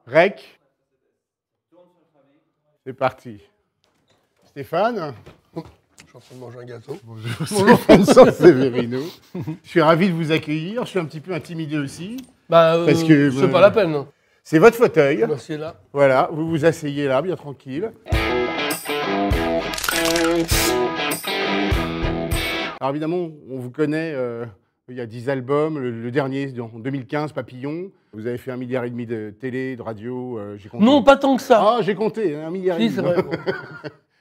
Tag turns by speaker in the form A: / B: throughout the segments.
A: Rec. C'est parti. Stéphane.
B: Je suis en train de manger un gâteau.
A: Bonjour, Stéphane Severino. Je suis ravi de vous accueillir. Je suis un petit peu intimidé aussi.
B: Parce que c'est pas la peine.
A: C'est votre fauteuil.
B: Merci là.
A: Voilà, vous vous asseyez là, bien tranquille. Alors évidemment, on vous connaît, il y a 10 albums, le dernier en 2015, Papillon. Vous avez fait 1,5 milliard de télé, de radio, j'ai compté.
B: Non, pas tant que ça.
A: Ah, j'ai compté, 1,5 milliard.
B: Si, c'est vrai. Bon.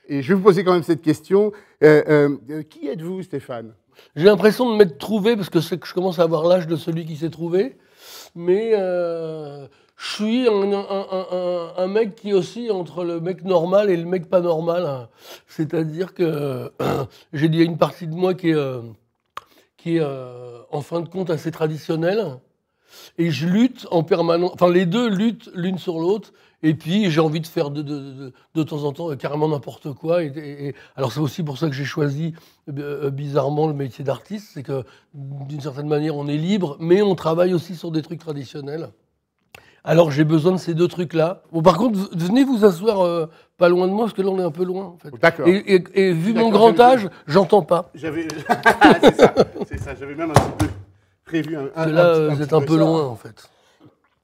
A: Et je vais vous poser quand même cette question. Qui êtes-vous, Stéphane?
B: J'ai l'impression de m'être trouvé, parce que c'est que je commence à avoir l'âge de celui qui s'est trouvé. Mais je suis un mec qui oscille entre le mec normal et le mec pas normal. C'est-à-dire que j'ai dit, il y a une partie de moi qui est en fin de compte assez traditionnelle. Et je lutte en permanence. Enfin, les deux luttent l'une sur l'autre. Et puis, j'ai envie de faire de temps en temps carrément n'importe quoi. Alors, c'est aussi pour ça que j'ai choisi bizarrement le métier d'artiste. C'est que, d'une certaine manière, on est libre, mais on travaille aussi sur des trucs traditionnels. Alors, j'ai besoin de ces deux trucs-là. Bon, par contre, venez vous asseoir pas loin de moi, parce que là, on est un peu loin, en fait.
A: D'accord.
B: Et vu mon grand âge, j'entends pas.
A: C'est ça. J'avais même un petit peu prévu
B: là, vous êtes un peu loin, en fait.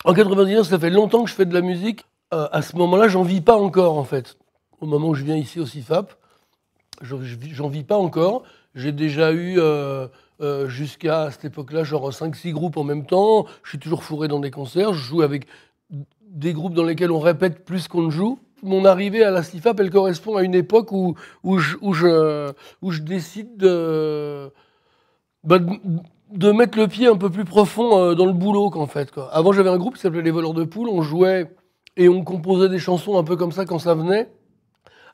B: En 99, ça fait longtemps que je fais de la musique. À ce moment-là, j'en vis pas encore, en fait. Au moment où je viens ici au CIFAP, j'en vis pas encore. J'ai déjà eu, jusqu'à cette époque-là, genre 5-6 groupes en même temps. Je suis toujours fourré dans des concerts. Je joue avec des groupes dans lesquels on répète plus qu'on ne joue. Mon arrivée à la CIFAP, elle correspond à une époque où je décide de mettre le pied un peu plus profond dans le boulot qu'en fait. Quoi. Avant, j'avais un groupe qui s'appelait Les Voleurs de Poules. On jouait et on composait des chansons un peu comme ça quand ça venait.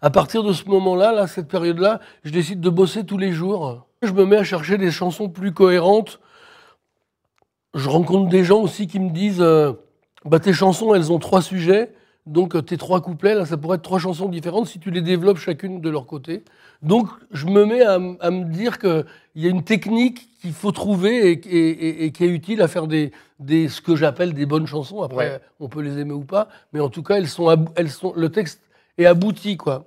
B: À partir de ce moment-là, là, cette période-là, je décide de bosser tous les jours. Je me mets à chercher des chansons plus cohérentes. Je rencontre des gens aussi qui me disent tes chansons, elles ont 3 sujets. Donc tes 3 couplets, là, ça pourrait être 3 chansons différentes si tu les développes chacune de leur côté. Donc je me mets à me dire qu'il y a une technique qu'il faut trouver et qui est utile à faire ce que j'appelle des bonnes chansons. Après, ouais. On peut les aimer ou pas, mais en tout cas, le texte est abouti, quoi.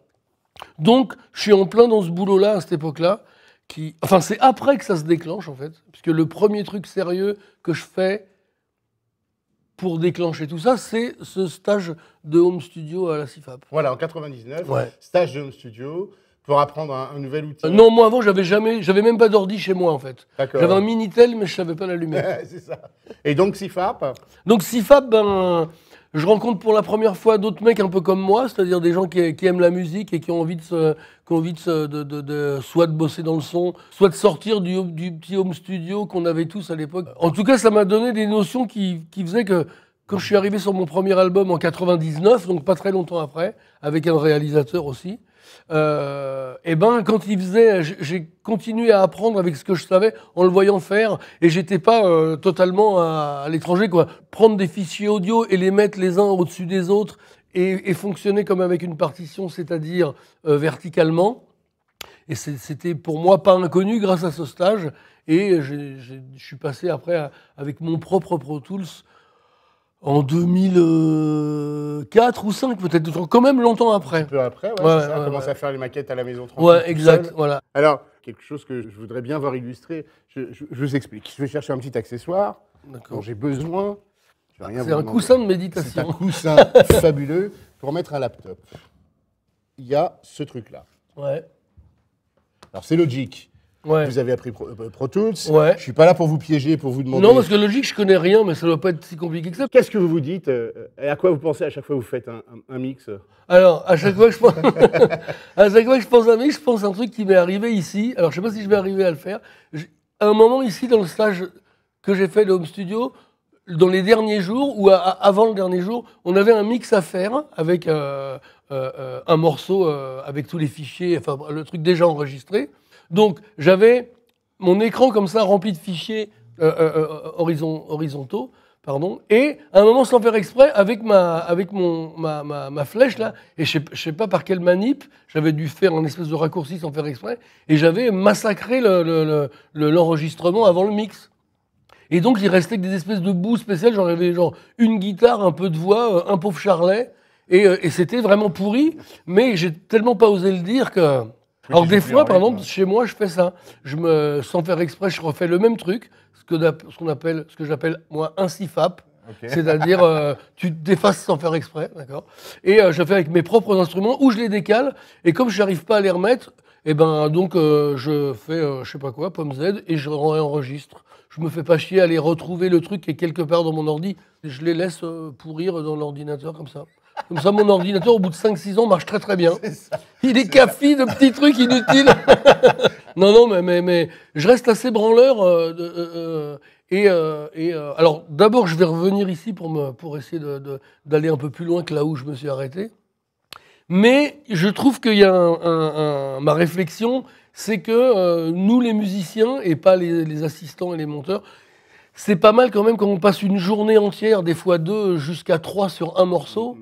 B: Donc je suis en plein dans ce boulot-là à cette époque-là. Enfin, c'est après que ça se déclenche, en fait. Puisque le premier truc sérieux que je fais pour déclencher tout ça, c'est ce stage de home studio à la CIFAP.
A: Voilà, en 99,
B: ouais.
A: Stage de home studio pour apprendre un nouvel outil.
B: Non, moi avant, j'avais même pas d'ordi chez moi en fait. J'avais un Minitel, mais je savais pas l'allumer.
A: C'est ça. Et donc CIFAP? Donc
B: CIFAP, je rencontre pour la première fois d'autres mecs un peu comme moi, c'est-à-dire des gens qui aiment la musique et qui ont envie soit de bosser dans le son, soit de sortir du petit home studio qu'on avait tous à l'époque. En tout cas, ça m'a donné des notions qui faisaient que quand je suis arrivé sur mon premier album en 99, donc pas très longtemps après, avec un réalisateur aussi, quand il faisait, j'ai continué à apprendre avec ce que je savais en le voyant faire, et j'étais pas totalement à l'étranger, quoi. Prendre des fichiers audio et les mettre les uns au-dessus des autres et fonctionner comme avec une partition, c'est-à-dire verticalement. Et c'était pour moi pas inconnu grâce à ce stage, et je suis passé après avec mon propre Pro Tools en 2004 ou 5 peut-être, quand même longtemps après.
A: Un peu après, ouais, c'est ça. Commence à faire les maquettes à la maison tranquille.
B: Ouais, exact, voilà.
A: Alors, quelque chose que je voudrais bien voir illustrer, je vous explique. Je vais chercher un petit accessoire dont j'ai besoin.
B: C'est un coussin de méditation.
A: C'est un coussin fabuleux pour mettre un laptop. Il y a ce truc-là.
B: Ouais.
A: Alors, c'est Logic.
B: Ouais.
A: Vous avez appris Pro Tools.
B: Ouais.
A: Je suis pas là pour vous piéger, pour vous demander...
B: Non, parce que Logic, je connais rien, mais ça doit pas être si compliqué que ça.
A: Qu'est-ce que vous vous dites et à quoi vous pensez à chaque fois que vous faites un mix?
B: Alors, à chaque fois que je pense à un mix, je pense à un truc qui m'est arrivé ici. Alors, je sais pas si je vais arriver à le faire. À un moment ici, dans le stage que j'ai fait de home studio, dans les derniers jours, ou avant le dernier jour, on avait un mix à faire avec un morceau, avec tous les fichiers, enfin, le truc déjà enregistré. Donc, j'avais mon écran comme ça, rempli de fichiers horizontaux, pardon, et à un moment, sans faire exprès, avec ma flèche, là, et je sais pas par quelle manip, j'avais dû faire un espèce de raccourci sans faire exprès, et j'avais massacré l'enregistrement avant le mix. Et donc, il restait que des espèces de bouts spéciales. J'en avais genre une guitare, un peu de voix, un pauvre charlet. Et c'était vraiment pourri. Mais j'ai tellement pas osé le dire que... Alors des fois, par exemple, chez moi, je fais ça. Sans faire exprès, je refais le même truc, ce que j'appelle, moi, un CFAP. Okay. C'est-à-dire, tu te défaces sans faire exprès, d'accord. Et je fais avec mes propres instruments, ou je les décale, et comme je n'arrive pas à les remettre, et ben donc je fais, je sais pas quoi, pomme Z, et je réenregistre. Je me fais pas chier à aller retrouver le truc qui est quelque part dans mon ordi. Je les laisse pourrir dans l'ordinateur comme ça. Comme ça, mon ordinateur, au bout de 5-6 ans, marche très très bien. Il est café de petits trucs inutiles. Non, mais je reste assez branleur. Alors, d'abord, je vais revenir ici pour essayer d'aller un peu plus loin que là où je me suis arrêté. Mais je trouve qu'il y a ma réflexion, c'est que nous, les musiciens, et pas les assistants et les monteurs, c'est pas mal quand même quand on passe une journée entière, des fois 2 jusqu'à 3 sur un morceau.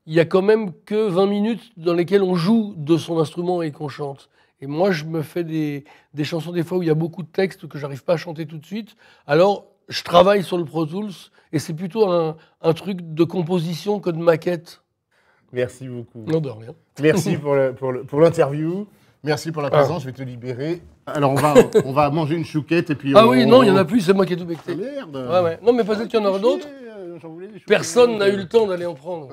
B: Il y a quand même que 20 minutes dans lesquelles on joue de son instrument et qu'on chante. Et moi, je me fais des chansons des fois où il y a beaucoup de textes que j'arrive pas à chanter tout de suite. Alors, je travaille sur le Pro Tools et c'est plutôt un truc de composition que de maquette.
A: Merci beaucoup.
B: Non, de rien.
A: Merci pour l'interview. Merci pour la présence, je vais te libérer. Alors, on va manger une chouquette et puis...
B: oui, non, il n'y en a plus, c'est moi qui ai tout becté.
A: Merde.
B: Ouais. Non, mais peut-être qu'il y en aura d'autres. Personne n'a eu le temps d'aller en prendre.